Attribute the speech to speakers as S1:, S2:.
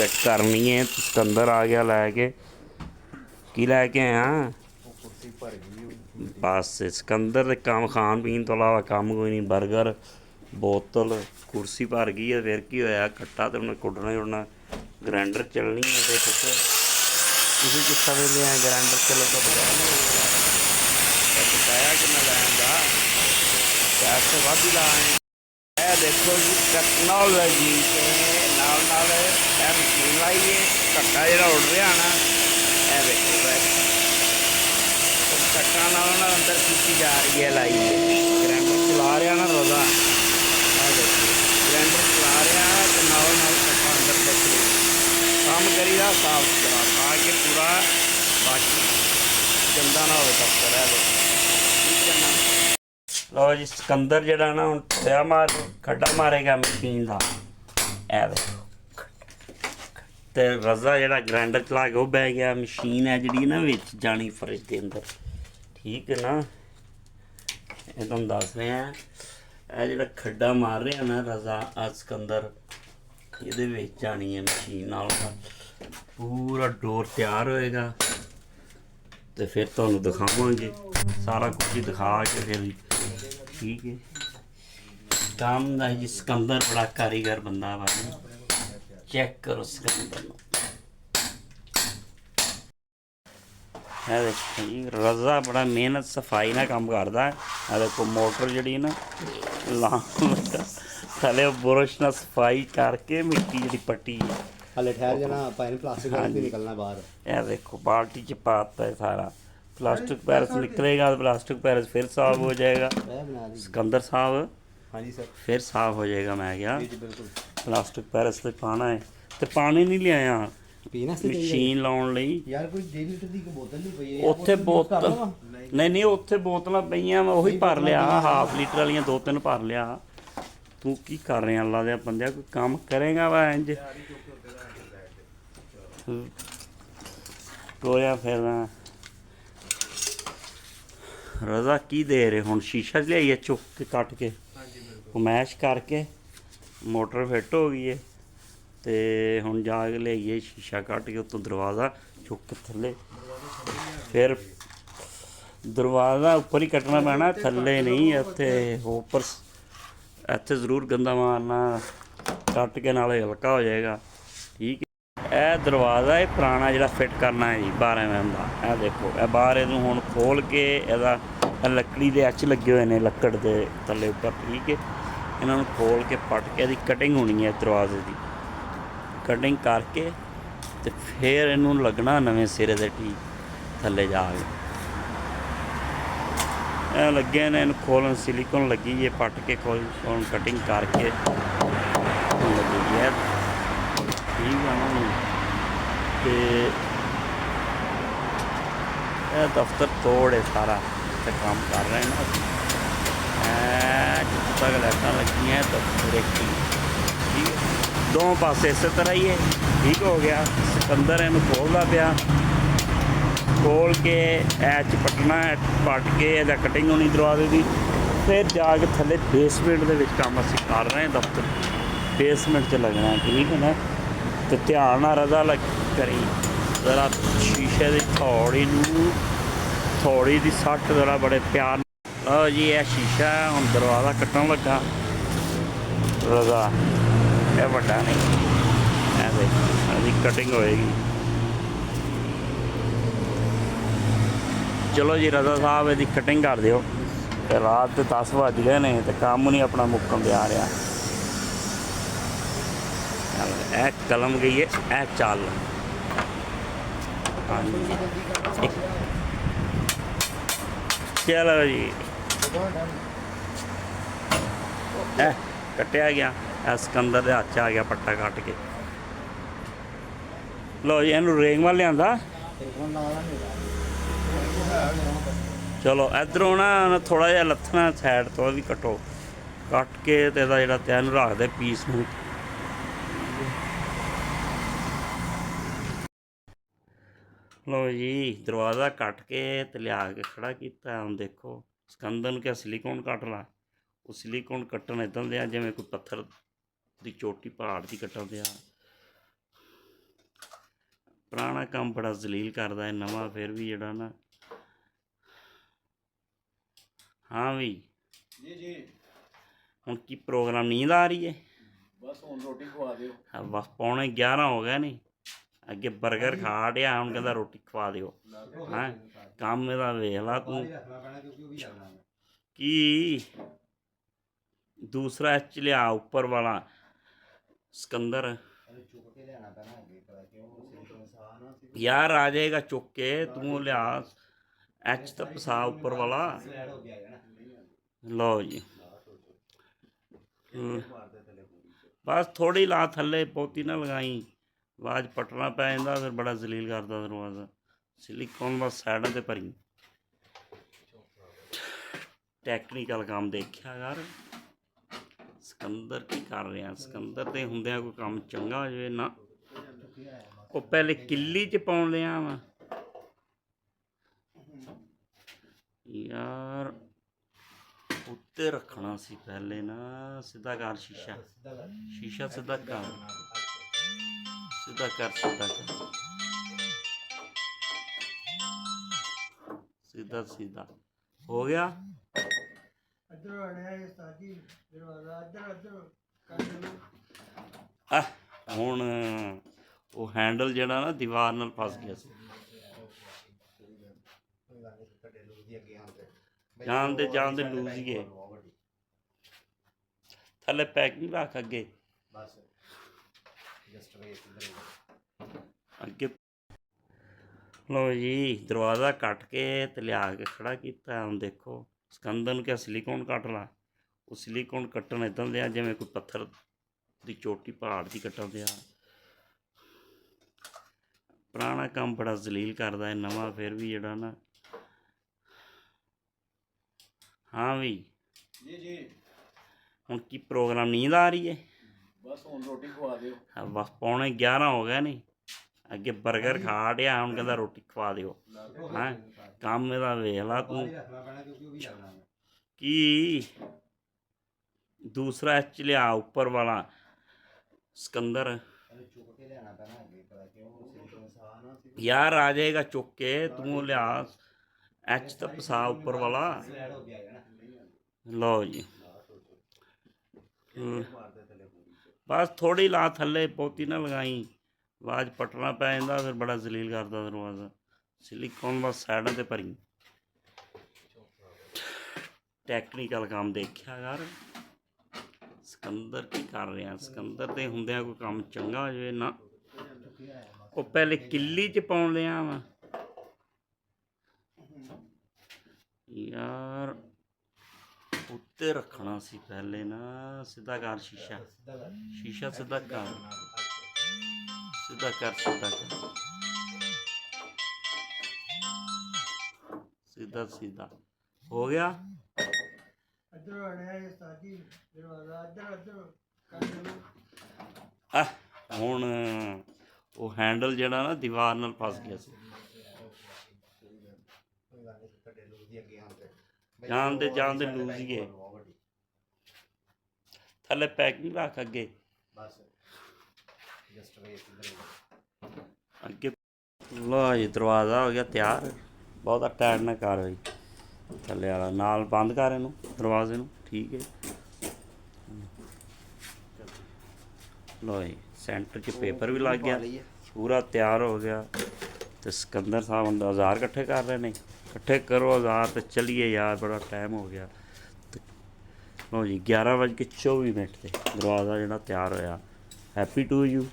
S1: Fit करनी है। सिकंदर आ गया लैके की लैके आया बस सिकंदर काम खान पीन तो इलावा काम कोई नहीं। बर्गर बोतल कुर्सी भर गई है। फिर की होया कट्टा तो उन्हें कुटना ही उड़ना। ग्राइंडर चलनी है तो किसी किस्सा दे लिया ग्राइंडर चलो तो बकाया कि मैं लैंदा पैसे वध ही लाए। देखो जी टैक्नोलॉजी के नाल नाल मशीन लाई है। धक्का जो उड़ रहा ना यह देखो धक्का नाल ना अंदर खींची जा रही है लाई है। ग्राइंडर चला रहा ना रोजा देखो ग्राइंडर चला रहा है तो नाल नाल धक्का अंदर पकड़े काम करीदा साफ सुथरा ताकि पूरा बाकी गंदा ना हो दफ्तर है ठीक है ना। लो जी सिकंदर जरा ना हम पिया मार खड्डा मारेगा मशीन का ए देखो तो रजा जरा ग्राइंडर चला के वो बह गया। मशीन है जी ना बिच जानी फ्रिज के अंदर ठीक है ना। ये तुम दस रहे हैं यह जो खड्डा मार रहे हैं ना रजा आज सिकंदर ये जानी है मशीन नाल पूरा डोर तैयार होएगा तो फिर तुहानू दिखावांगे सारा कुछ ही दिखा के फिर ठीक है। काम का जी सिकंदर बड़ा कारीगर बंदा भाई चेक करो सिकंदर देखो जी रजा बड़ा मेहनत सफाई ना काम करता है। देखो मोटर जी ना थले बुरश ना सफाई करके मिट्टी जी पट्टी
S2: हले ठहर जाना प्लास्टिक वाला भी निकलना बाहर।
S1: यह देखो बाल्टी च पाता है सारा प्लास्टिक पैरस निकलेगा तो प्लास्टिक पैरस फिर साफ हो जाएगा। सिकंदर साहब
S2: हाँ जी सर
S1: फिर साफ हो जाएगा। मैं क्या
S2: बिल्कुल
S1: प्लास्टिक पैरस तो पाना है तो पानी नहीं लिया
S2: पीना
S1: मशीन लाने ਲਈ
S2: यार कोई 1.5 लीटर ਦੀ ਬੋਤਲ ਨਹੀਂ ਪਈ ਹੈ
S1: ਉੱਥੇ ਬੋਤਲ ਨਹੀਂ ਉੱਥੇ ਬੋਤਲਾਂ ਪਈਆਂ ਮੈਂ ਉਹੀ ਭਰ ਲਿਆ ਹਾਫ ਲੀਟਰ ਵਾਲੀਆਂ 2-3 ਭਰ ਲਿਆ। ਤੂੰ ਕੀ ਕਰ ਰਿਹਾ ਅੱਲਾ ਦੇ ਬੰਦਿਆ ਕੋਈ ਕੰਮ ਕਰੇਗਾ ਵਾ ਇੰਜ ਟੋਇਆ ਫਿਰਨਾ। रजा की दे रहे हूँ शीशा लियाइए चुक के कट के मैश करके मोटर फिट हो गई है तो हुण जाके लियाइए शीशा कट के उत्तों दरवाज़ा चुक के थले फिर दरवाज़ा उपर ही कटना पैना थले नहीं इत्थे उपर इत्थे जरूर गंदा मारना कट के नाले हल्का हो जाएगा ठीक है। यह दरवाज़ा है पुराना जो फिट करना है जी 12 mm का। यह देखो यह बाहर इनू हुण खोल के ਇਹਦਾ लकड़ी के एच लगे हुए हैं लकड़ के थले उपर ठीक है। इन्होंने खोल के पट के इसकी कटिंग होनी है दरवाजे की कटिंग करके तो फिर इनू लगना नवे सिरे से ठीक थले जाके लगे ने इन खोलन सिलिकॉन लगी है पट के खोल कटिंग करके लगी है ठीक है ना। तो यह दफ्तर तोड़ है सारा काम कर रहे हैं ना तक लाइटा लगी हैं दफ्तर एक ठीक है दोनों पासे इस तरह ही है ठीक हो गया। सिकंदर इनू खोलता पाया खोल के ऐच पटना पट के कटिंग होनी दरवाजे की फिर जाके थले बेसमेंट के काम असीं कर रहे हैं दफ्तर बेसमेंट च लगना ठीक है ना। तो ध्यान नाल रजा लग करी जरा शीशे की थोड़ी की सट जरा बड़े प्यार लो जी यह शीशा है हम दरवाज़ा कट्टन लगा रजा यह बड़ा नहीं ऐसी कटिंग होएगी। चलो जी रजा साहब यदि कटिंग कर दियो तो रात के 10 बज गए ने तो काम नहीं अपना मुक्कन दे आ रहा। ए कलम गई है ए चल हाँ जी चलो जी कटिया गया सिकंदर के हाथ आ गया पट्टा कट के लो जी इनू रेंग वाल लिया चलो इधरों ना थोड़ा जहा लथना साइड तो भी कटो कट के तो जो तैन रख दे पीस में लो जी दरवाज़ा कट के तो लिया के खड़ा किया हम देखो सिकंदर क्या सिलिकॉन कट ला वो सिलिकॉन कट्टन इदा दिया जिमें कोई पत्थर की चोटी पहाड़ की कट्टन दिया ਪੁਰਾਣਾ ਕੰਮ ਬੜਾ ਜ਼ਲੀਲ ਕਰਦਾ ਹੈ, ਨਵਾਂ ਫਿਰ ਵੀ ਜਿਹੜਾ ਨਾ। ਹਾਂ ਵੀ
S2: ਜੀ ਜੀ
S1: ਹੁਣ ਕੀ ਪ੍ਰੋਗਰਾਮ, ਨੀਂਦ ਆ ਰਹੀ ਹੈ?
S2: ਬਸ ਹੁਣ ਰੋਟੀ ਖਵਾ ਦਿਓ।
S1: ਹਾਂ, ਬਸ ਪੌਣੇ 11 ਹੋ ਗਏ ਨੇ। ਅੱਗੇ ਬਰਗਰ ਖਾ ਡਿਆ, ਹੁਣ ਕਹਿੰਦਾ ਰੋਟੀ ਖਵਾ ਦਿਓ। ਹੈਂ, ਕੰਮ ਇਹਦਾ ਵੇਖ ਲਾ ਤੂੰ।
S2: ਰੱਖਣਾ ਪੈਣਾ ਕਿਉਂਕਿ ਉਹ ਵੀ ਜਾਣਾ ਹੈ।
S1: ਕੀ ਦੂਸਰਾ ਐਚ ਲਿਆ ਉੱਪਰ ਵਾਲਾ ਸਿਕੰਦਰ
S2: ਇਹਨੂੰ ਚੁੱਕ ਕੇ ਲਿਆਣਾ ਪੈਣਾ ਅੱਗੇ, ਪਤਾ ਕਿਉਂ ਇਨਸਾਨ ਆ
S1: ਯਾਰ ਆ ਜਾਏਗਾ ਚੁੱਕ ਕੇ, ਤੂੰ ਉਹ ਲਿਆ ਐਚ ਤਾਂ ਪਸਾ ਉੱਪਰ ਵਾਲਾ।
S2: ਸਲੈਡ ਹੋ ਗਿਆ ਹੈ ਨਾ।
S1: ਲਓ ਜੀ, ਬਸ ਥੋੜੀ ਲਾ ਥੱਲੇ, ਬਹੁਤੀ ਨਾ ਲਗਾਈ, ਆਵਾਜ਼ ਪਟਣਾ ਪੈ ਜਾਂਦਾ, ਫਿਰ ਬੜਾ ਜ਼ਲੀਲ ਕਰਦਾ ਦਰਵਾਜ਼ਾ। ਸਿਲੀਕੋਨ ਬਸ ਸਾਈਡਾਂ ਤੇ ਭਰੀ। ਟੈਕਨੀਕਲ ਕੰਮ ਦੇਖਿਆ ਯਾਰ। ਸਿਕੰਦਰ ਕੀ ਕਰ ਰਿਹਾ? ਸਿਕੰਦਰ ਤੇ ਹੁੰਦਿਆਂ ਕੋਈ ਕੰਮ ਚੰਗਾ ਹੋ ਜਾਵੇ ਨਾ। ਉਹ ਪਹਿਲੇ ਕਿੱਲੀ 'ਚ ਪਾਉਣ ਲਿਆ ਵਾ ਯਾਰ, ਉੱਤੇ ਰੱਖਣਾ ਸੀ ਪਹਿਲੇ ਨਾ। ਸਿੱਧਾ ਕਰ ਸ਼ੀਸ਼ਾ, ਸ਼ੀਸ਼ਾ ਸਿੱਧਾ ਕਰ, ਸਿੱਧਾ ਕਰ, ਸਿੱਧਾ ਕਰ, ਸਿੱਧਾ ਸਿੱਧਾ ਹੋ ਗਿਆ। ਹੁਣ ਉਹ ਹੈਂਡਲ ਜਿਹੜਾ ਨਾ ਦੀਵਾਰ ਨਾਲ ਫਸ ਗਿਆ ਸੀ। ਜਾਣ ਦੇ ਲੂਜ਼ ਹੀ ਹੈ। ਥੱਲੇ ਪੈਕਿੰਗ ਰੱਖ ਅੱਗੇ, ਅੱਗੇ। ਲਓ ਜੀ, ਦਰਵਾਜ਼ਾ ਕੱਟ ਕੇ ਤੇ ਲਿਆ ਕੇ ਖੜਾ ਕੀਤਾ। ਹੁਣ ਦੇਖੋ, ਸਿਕੰਦਰ ਨੂੰ ਕਿਹਾ ਸਿਲੀਕੋਨ ਕੱਟ ਲਾ। ਉਹ ਸਿਲੀਕੋਨ ਕੱਟਣ ਇੱਦਾਂ ਦਿਆ ਜਿਵੇਂ ਕੋਈ ਪੱਥਰ ਦੀ ਚੋਟੀ ਪਹਾੜ ਦੀ ਕੱਟਣ ਦਿਆ। ਪੁਰਾਣਾ ਕੰਮ ਬੜਾ ਜ਼ਲੀਲ ਕਰਦਾ ਹੈ, ਨਵਾਂ ਫਿਰ ਵੀ ਜਿਹੜਾ ਨਾ। ਹਾਂ ਵੀ
S2: ਜੀ ਜੀ
S1: ਹੁਣ ਕੀ ਪ੍ਰੋਗਰਾਮ, ਨੀਂਦ ਆ ਰਹੀ ਹੈ?
S2: ਬਸ ਹੁਣ ਰੋਟੀ ਖਵਾ ਦਿਓ।
S1: ਹਾਂ, ਬਸ ਪੌਣੇ 11 ਹੋ ਗਏ ਨੇ। ਅੱਗੇ ਬਰਗਰ ਖਾ ਡਿਆ, ਹੁਣ ਕਹਿੰਦਾ ਰੋਟੀ ਖਵਾ ਦਿਓ। ਹੈਂ, ਕੰਮ ਇਹਦਾ ਵੇਖ ਲਾ ਤੂੰ।
S2: ਰੱਖਣਾ ਪੈਣਾ ਕਿਉਂਕਿ ਉਹ ਵੀ ਜਾਣਾ ਹੈ।
S1: ਕੀ ਦੂਸਰਾ ਐਚ ਲਿਆ ਉੱਪਰ ਵਾਲਾ ਸਿਕੰਦਰ
S2: ਇਹਨੂੰ ਚੁੱਕ ਕੇ ਲਿਆਣਾ ਪੈਣਾ ਅੱਗੇ, ਪਤਾ ਕਿਉਂ ਇਨਸਾਨ ਆ
S1: ਯਾਰ ਆ ਜਾਏਗਾ ਚੁੱਕ ਕੇ, ਤੂੰ ਉਹ ਲਿਆ ਐਚ ਤਾਂ ਪਸਾ ਉੱਪਰ ਵਾਲਾ।
S2: ਸਲੈਡ ਹੋ ਗਿਆ ਹੈ ਨਾ।
S1: ਲਓ ਜੀ, ਬਸ ਥੋੜੀ ਲਾ ਥੱਲੇ, ਬਹੁਤੀ ਨਾ ਲਗਾਈ, ਆਵਾਜ਼ ਪਟਣਾ ਪੈ ਜਾਂਦਾ, ਫਿਰ ਬੜਾ ਜ਼ਲੀਲ ਕਰਦਾ ਦਰਵਾਜ਼ਾ। ਸਿਲੀਕੋਨ ਬਸ ਸਾਈਡਾਂ ਤੇ ਭਰੀ। ਟੈਕਨੀਕਲ ਕੰਮ ਦੇਖਿਆ ਯਾਰ। ਸਿਕੰਦਰ ਕੀ ਕਰ ਰਿਹਾ? ਸਿਕੰਦਰ ਤੇ ਹੁੰਦਿਆਂ ਕੋਈ ਕੰਮ ਚੰਗਾ ਹੋ ਜਾਵੇ ਨਾ। ਉਹ ਪਹਿਲੇ ਕਿੱਲੀ 'ਚ ਪਾਉਣ ਲਿਆ ਵਾ ਯਾਰ, ਉੱਤੇ ਰੱਖਣਾ ਸੀ ਪਹਿਲੇ ਨਾ। ਸਿੱਧਾ ਕਰ ਸ਼ੀਸ਼ਾ, ਸ਼ੀਸ਼ਾ ਸਿੱਧਾ ਕਰ, ਸਿੱਧਾ ਕਰ, ਸਿੱਧਾ ਕਰ, ਸਿੱਧਾ ਸਿੱਧਾ ਹੋ ਗਿਆ। ਹੁਣ ਉਹ ਹੈਂਡਲ ਜਿਹੜਾ ਨਾ ਦੀਵਾਰ ਨਾਲ ਫਸ ਗਿਆ ਸੀ। ਜਾਣ ਦੇ ਲੂਜ਼ ਹੀ ਹੈ। ਥੱਲੇ ਪੈਕਿੰਗ ਰੱਖ ਅੱਗੇ, ਅੱਗੇ। ਲਓ ਜੀ, ਦਰਵਾਜ਼ਾ ਹੋ ਗਿਆ ਤਿਆਰ। ਬਹੁਤਾ ਟਾਈਟ ਨਾ ਕਰ ਬਈ, ਥੱਲੇ ਵਾਲਾ ਨਾਲ ਬੰਦ ਕਰ ਇਹਨੂੰ, ਦਰਵਾਜ਼ੇ ਨੂੰ। ਠੀਕ ਹੈ। ਲਓ ਜੀ, ਸੈਂਟਰ 'ਚ ਪੇਪਰ ਵੀ ਲੱਗ ਗਿਆ, ਪੂਰਾ ਤਿਆਰ ਹੋ ਗਿਆ। ਤੇ ਸਿਕੰਦਰ ਸਾਹਿਬ ਹੁਣ ਔਜ਼ਾਰ ਇਕੱਠੇ ਕਰ ਰਹੇ ਨੇ। ਇਕੱਠੇ ਕਰੋ ਔਜ਼ਾਰ ਤੇ ਚੱਲੀਏ ਯਾਰ, ਬੜਾ ਟਾਈਮ ਹੋ ਗਿਆ। ਲਓ ਜੀ, 11:24 ਤੇ ਦਰਵਾਜ਼ਾ ਜਿਹੜਾ ਤਿਆਰ ਹੋਇਆ। Happy to you.